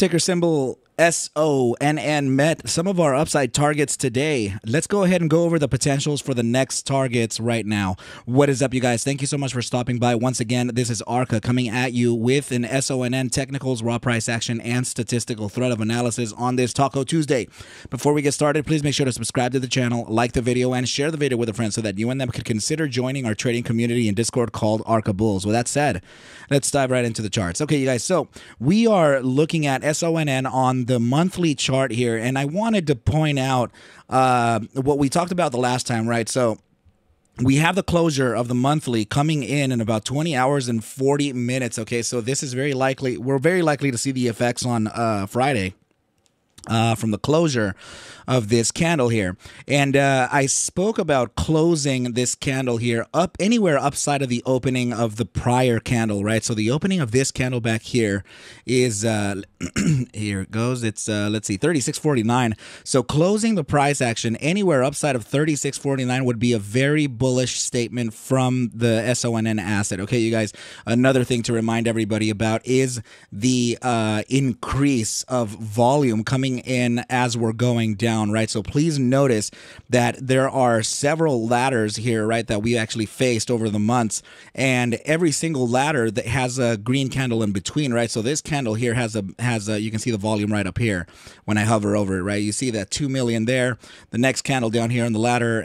Ticker symbol SONN met some of our upside targets today. Let's go ahead and go over the potentials for the next targets right now. What is up, you guys? Thank you so much for stopping by. Once again, this is ARCa coming at you with an SONN technicals, raw price action, and statistical threat of analysis on this Taco Tuesday. Before we get started, please make sure to subscribe to the channel, like the video, and share the video with a friend so that you and them could consider joining our trading community in Discord called ARCa Bulls. With that said, let's dive right into the charts. Okay, you guys, so we are looking at SONN on the monthly chart here, and I wanted to point out what we talked about the last time, right? So we have the closure of the monthly coming in about 20 hours and 40 minutes. Okay, so this is very likely, we're very likely to see the effects on Friday from the closure of this candle here. And I spoke about closing this candle here up anywhere upside of the opening of the prior candle, right? So the opening of this candle back here is here it goes. It's let's see, 36.49. So closing the price action anywhere upside of 36.49 would be a very bullish statement from the SONN asset. Okay, you guys, another thing to remind everybody about is the increase of volume coming in as we're going down, right? So please notice that there are several ladders here, right, that we actually faced over the months, and every single ladder that has a green candle in between, right? So this candle here has a you can see the volume right up here when I hover over it, right? You see that 2 million there. The next candle down here in the ladder,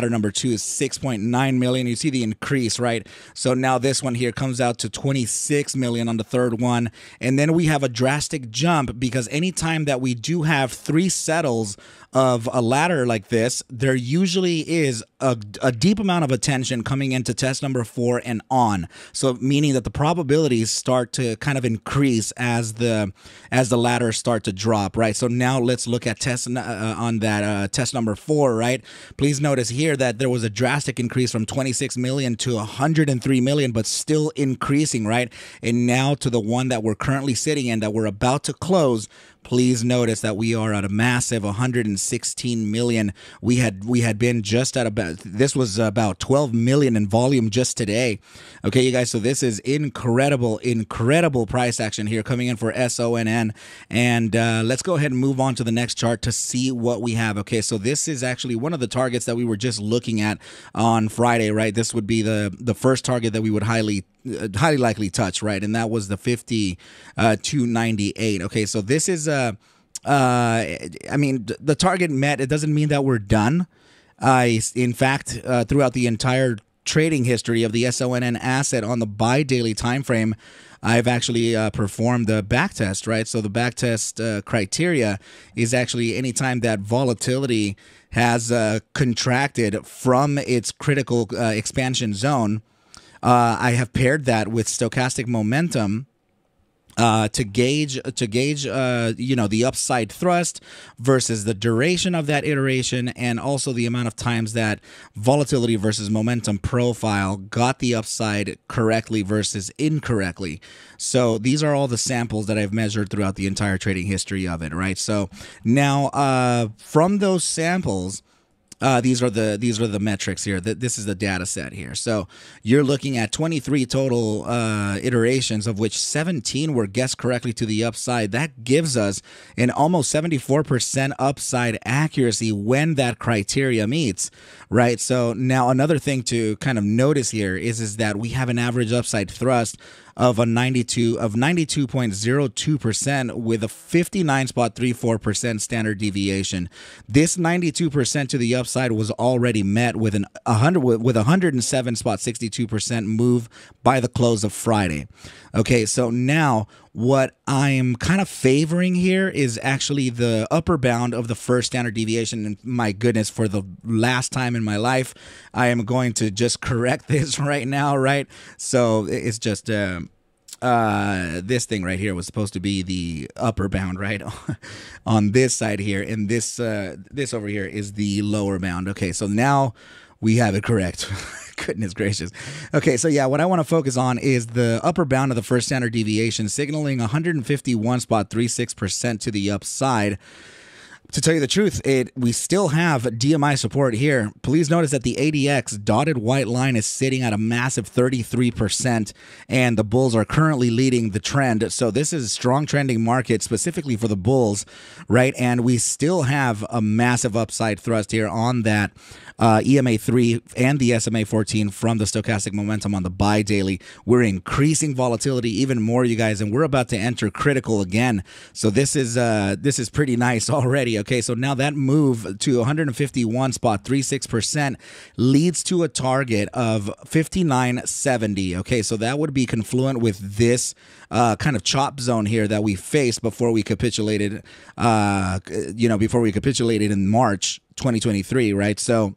number 2, is 6.9 million. You see the increase, right? So now this one here comes out to 26 million on the third one, and then we have a drastic jump because anytime that we do have 3 settles of a ladder like this, there usually is a deep amount of attention coming into test number 4 and on. So meaning that the probabilities start to kind of increase as the ladders start to drop, right? So now let's look at test on that test number 4, right? Please notice here that there was a drastic increase from 26 million to 103 million, but still increasing, right? And now to the one that we're currently sitting in that we're about to close. Please notice that we are at a massive 116 million. We had been just at about, this was about 12 million in volume just today. Okay, you guys, so this is incredible price action here coming in for SONN. And let's go ahead and move on to the next chart to see what we have. Okay, so this is actually one of the targets that we were just looking at on Friday, right? This would be the first target that we would highly likely touch, right? And that was the 52.98. Okay, so this is I mean, the target met. It doesn't mean that we're done. In fact, throughout the entire trading history of the SONN asset on the buy daily time frame, I've actually performed the backtest, right? So the backtest criteria is actually anytime that volatility has contracted from its critical expansion zone. I have paired that with stochastic momentum to gauge you know, the upside thrust versus the duration of that iteration, and also the amount of times that volatility versus momentum profile got the upside correctly versus incorrectly. So these are all the samples that I've measured throughout the entire trading history of it, right? So now from those samples, these are the metrics here. This is the data set here. So you're looking at 23 total iterations, of which 17 were guessed correctly to the upside. That gives us an almost 74% upside accuracy when that criteria meets, right? So now another thing to kind of notice here is that we have an average upside thrust of 92.02% with a 59.34% standard deviation. This 92% to the upside was already met with a 107.62% move by the close of Friday. Okay, so now what I'm kind of favoring here is actually the upper bound of the first standard deviation. And my goodness, for the last time in my life, I am going to just correct this right now, right? So it's just this thing right here was supposed to be the upper bound, right? On this side here, and this over here is the lower bound. Okay, so now we have it correct. Goodness gracious. Okay, so yeah, what I want to focus on is the upper bound of the first standard deviation, signaling 151.36% to the upside. To tell you the truth, we still have DMI support here. Please notice that the ADX dotted white line is sitting at a massive 33%, and the bulls are currently leading the trend. So this is a strong trending market specifically for the bulls, right? And we still have a massive upside thrust here on that EMA 3 and the SMA 14 from the stochastic momentum on the buy daily. We're increasing volatility even more, you guys, and we're about to enter critical again. So this is pretty nice already. Okay, so now that move to 151.36% leads to a target of 59.70. Okay, so that would be confluent with this kind of chop zone here that we faced before we capitulated, before we capitulated in March 2023, right? So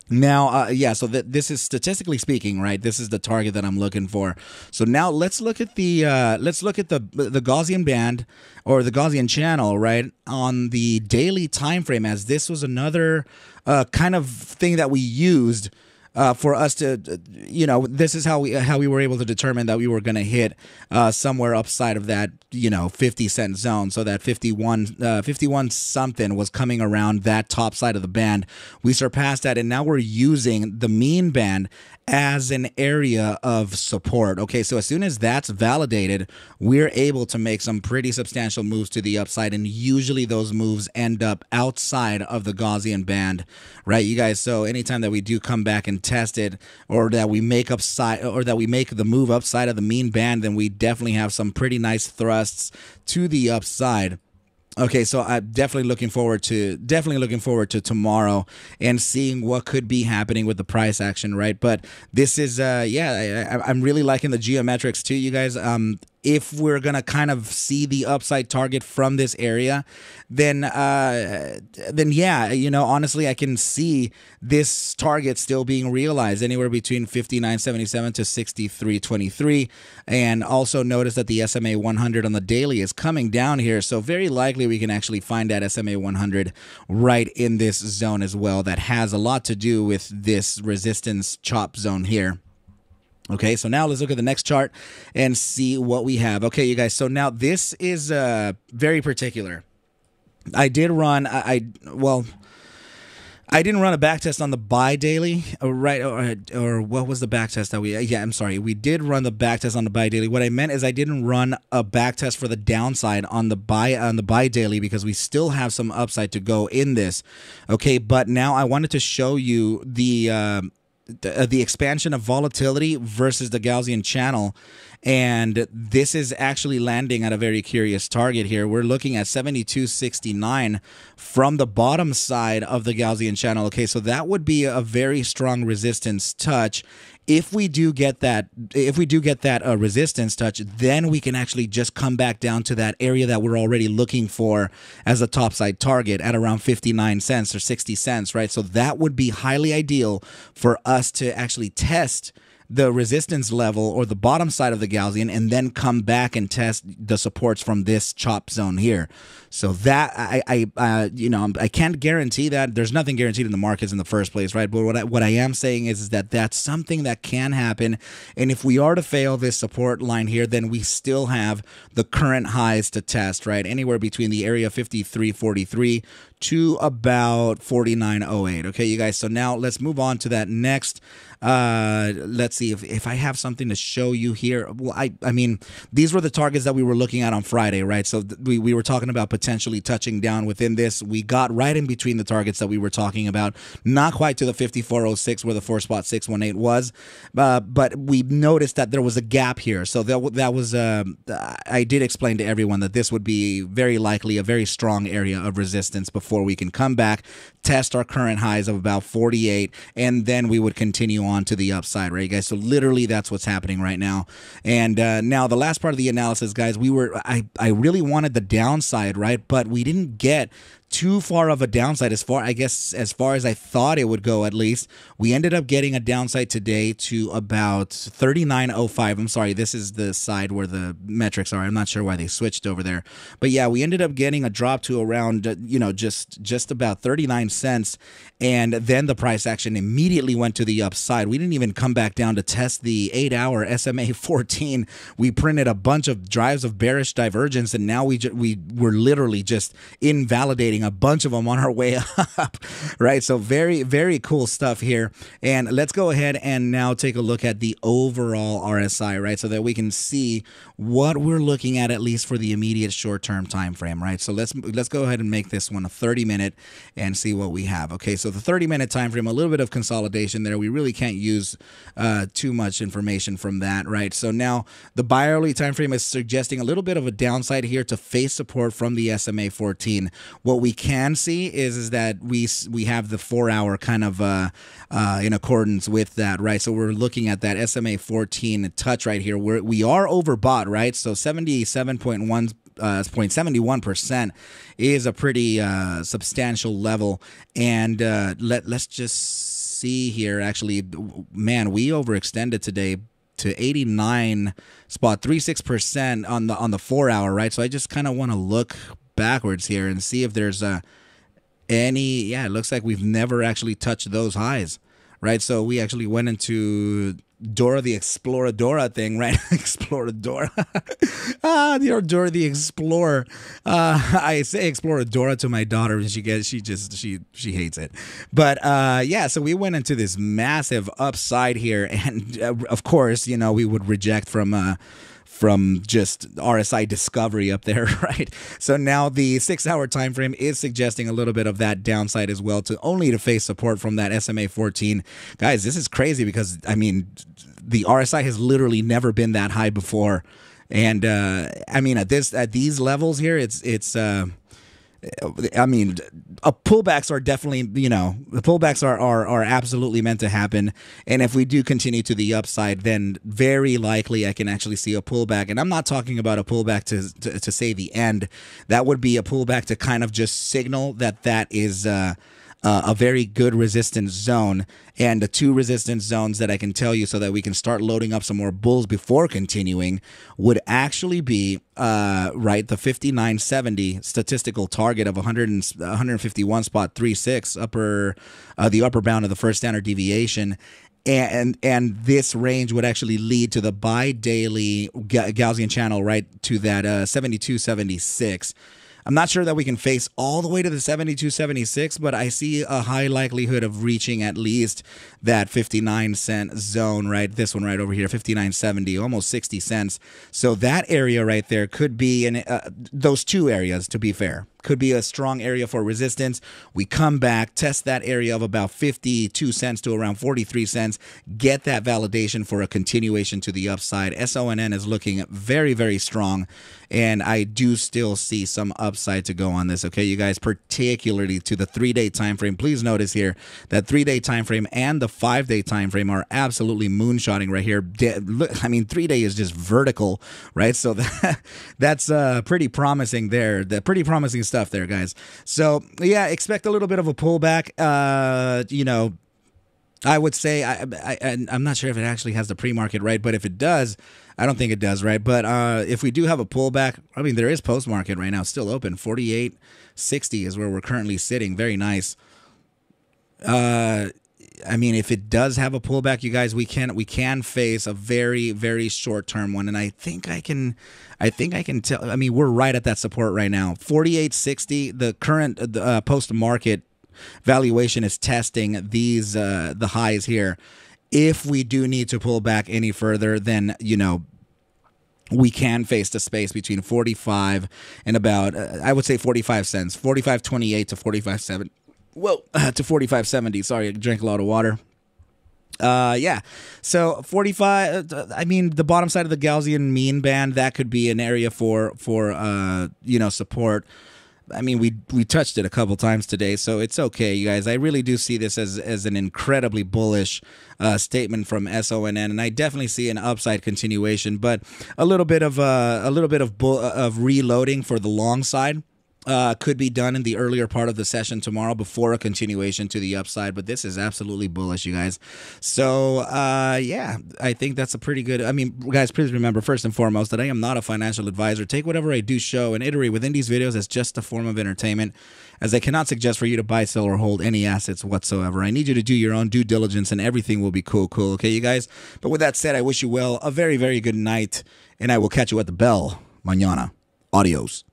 now, so this is statistically speaking, right? This is the target that I'm looking for. So now let's look at the Gaussian band or the Gaussian channel, right, on the daily time frame, as this was another kind of thing that we used for us to, this is how we were able to determine that we were going to hit somewhere upside of that, 50-cent zone. So that 51 something was coming around that top side of the band. We surpassed that, and now we're using the mean band as an area of support. Okay, so as soon as that's validated, we're able to make some pretty substantial moves to the upside, and usually those moves end up outside of the Gaussian band, right, you guys? So anytime that we do come back and test it, or that we make the move upside of the mean band, then we definitely have some pretty nice thrusts to the upside. Okay, so I'm definitely looking forward to tomorrow and seeing what could be happening with the price action, right? But this is I'm really liking the geometrics too, you guys. If we're gonna kind of see the upside target from this area, then yeah, honestly, I can see this target still being realized anywhere between 59.77 to 63.23. And also notice that the SMA 100 on the daily is coming down here, so very likely we can actually find that SMA 100 right in this zone as well. That has a lot to do with this resistance chop zone here. Okay, so now let's look at the next chart and see what we have. Okay, you guys, so now this is very particular. I did run, I didn't run a back test on the buy daily, right? Or what was the back test that we did run the back test on the buy daily. What I meant is I didn't run a back test for the downside on the buy daily, because we still have some upside to go in this. Okay, but now I wanted to show you the expansion of volatility versus the Gaussian channel, and this is actually landing at a very curious target here. We're looking at 72.69 from the bottom side of the Gaussian channel. Okay, so that would be a very strong resistance touch. If we do get that, resistance touch, then we can actually just come back down to that area that we're already looking for as a topside target at around 59 cents or 60 cents, right? So that would be highly ideal for us to actually test the resistance level or the bottom side of the Gaussian, and then come back and test the supports from this chop zone here. So that I can't guarantee that. There's nothing guaranteed in the markets in the first place, right? But what I am saying is that that's something that can happen. And if we are to fail this support line here, then we still have the current highs to test, right? Anywhere between the area 53.43 to about 49.08. Okay, you guys. So now let's move on to that next. Let's see if I have something to show you here. Well, I mean, these were the targets that we were looking at on Friday, right? So we were talking about potentially touching down within this. We got right in between the targets that we were talking about, not quite to the 54.06 where the 4.618 was, but we noticed that there was a gap here. So that was I did explain to everyone that this would be very likely a very strong area of resistance before we can come back, test our current highs of about 48, and then we would continue on to the upside, right, guys? So literally that's what's happening right now. And now the last part of the analysis, guys, I really wanted the downside, right? But we didn't get too far of a downside as far as I thought it would go. At least we ended up getting a downside today to about 39.05. I'm sorry, this is the side where the metrics are. I'm not sure why they switched over there, but yeah, we ended up getting a drop to around just about 39 cents, and then the price action immediately went to the upside. We didn't even come back down to test the 8-hour SMA 14. We printed a bunch of drives of bearish divergence, and now we're literally just invalidating a bunch of them on our way up, right? So very, very cool stuff here. And let's go ahead and now take a look at the overall RSI, right? So that we can see what we're looking at least for the immediate short-term time frame, right? So let's go ahead and make this one a 30-minute and see what we have. Okay, so the 30-minute time frame, a little bit of consolidation there. We really can't use too much information from that, right? So now the bi-hourly time frame is suggesting a little bit of a downside here to face support from the SMA 14. What we can see is that we have the 4-hour kind of in accordance with that, right? So we're looking at that SMA 14 touch right here. We are overbought, right? So 0.71% is a pretty substantial level. And let's just see here. Actually, man, we overextended today to 89.36% on the 4-hour, right? So I just kind of want to look backwards here and see if there's any. Yeah, it looks like we've never actually touched those highs, right? So we actually went into Dora the Exploradora thing, right? Exploradora. Dora the Explorer. I say Exploradora to my daughter, and she hates it. But yeah, so we went into this massive upside here, and of course, you know, we would reject from just RSI discovery up there, right? So now the 6-hour time frame is suggesting a little bit of that downside as well, to face support from that SMA 14. Guys, this is crazy because, I mean, the RSI has literally never been that high before. And I mean, at these levels here, I mean, pullbacks are definitely, you know, the pullbacks are absolutely meant to happen. And if we do continue to the upside, then very likely I can actually see a pullback. And I'm not talking about a pullback to say the end. That would be a pullback to kind of just signal that is a very good resistance zone. And the two resistance zones that I can tell you so that we can start loading up some more bulls before continuing would actually be right, the 5970 statistical target of 151.36 the upper bound of the first standard deviation. And this range would actually lead to the bi-daily Gaussian channel, right, to that 72.76. I'm not sure that we can face all the way to the 72.76, but I see a high likelihood of reaching at least that 59-cent zone, right? This one right over here, 59.70, almost 60 cents. So that area right there could be, those two areas, to be fair, could be a strong area for resistance. We come back, test that area of about 52 cents to around 43 cents, get that validation for a continuation to the upside. SONN is looking very, very strong, and I do still see some upside to go on this, okay, you guys, particularly to the 3-day time frame. Please notice here that 3-day time frame and the 5-day time frame are absolutely moonshotting right here. I mean, 3-day is just vertical, right? So that's pretty promising there. Pretty promising stuff there, guys. So yeah, expect a little bit of a pullback. You know, I would say I'm not sure if it actually has the pre-market, right? But if it does, I don't think it does, right? But if we do have a pullback, I mean, there is post-market right now, still open. 48.60 is where we're currently sitting. Very nice. I mean, if it does have a pullback, you guys, we can face a very, very short-term one, and I think I can tell. I mean, we're right at that support right now. 48.60. The current post-market valuation is testing these the highs here. If we do need to pull back any further, then, you know, we can face the space between 45 and about I would say 45 cents, 45.28 to 45.7. Whoa, to 45.70. Sorry, I drank a lot of water. Yeah, so 45. I mean, the bottom side of the Gaussian mean band, that could be an area for you know, support. I mean, we touched it a couple times today, so it's okay, you guys. I really do see this as an incredibly bullish statement from SONN, and I definitely see an upside continuation, but a little bit of reloading for the long side. Could be done in the earlier part of the session tomorrow before a continuation to the upside, but this is absolutely bullish, you guys. So, yeah, I think that's a pretty good. I mean, guys, please remember, first and foremost, that I am not a financial advisor. Take whatever I do show and iterate within these videos as just a form of entertainment, as I cannot suggest for you to buy, sell, or hold any assets whatsoever. I need you to do your own due diligence, and everything will be cool, okay, you guys? But with that said, I wish you well, a very, very good night, and I will catch you at the bell mañana. Adios.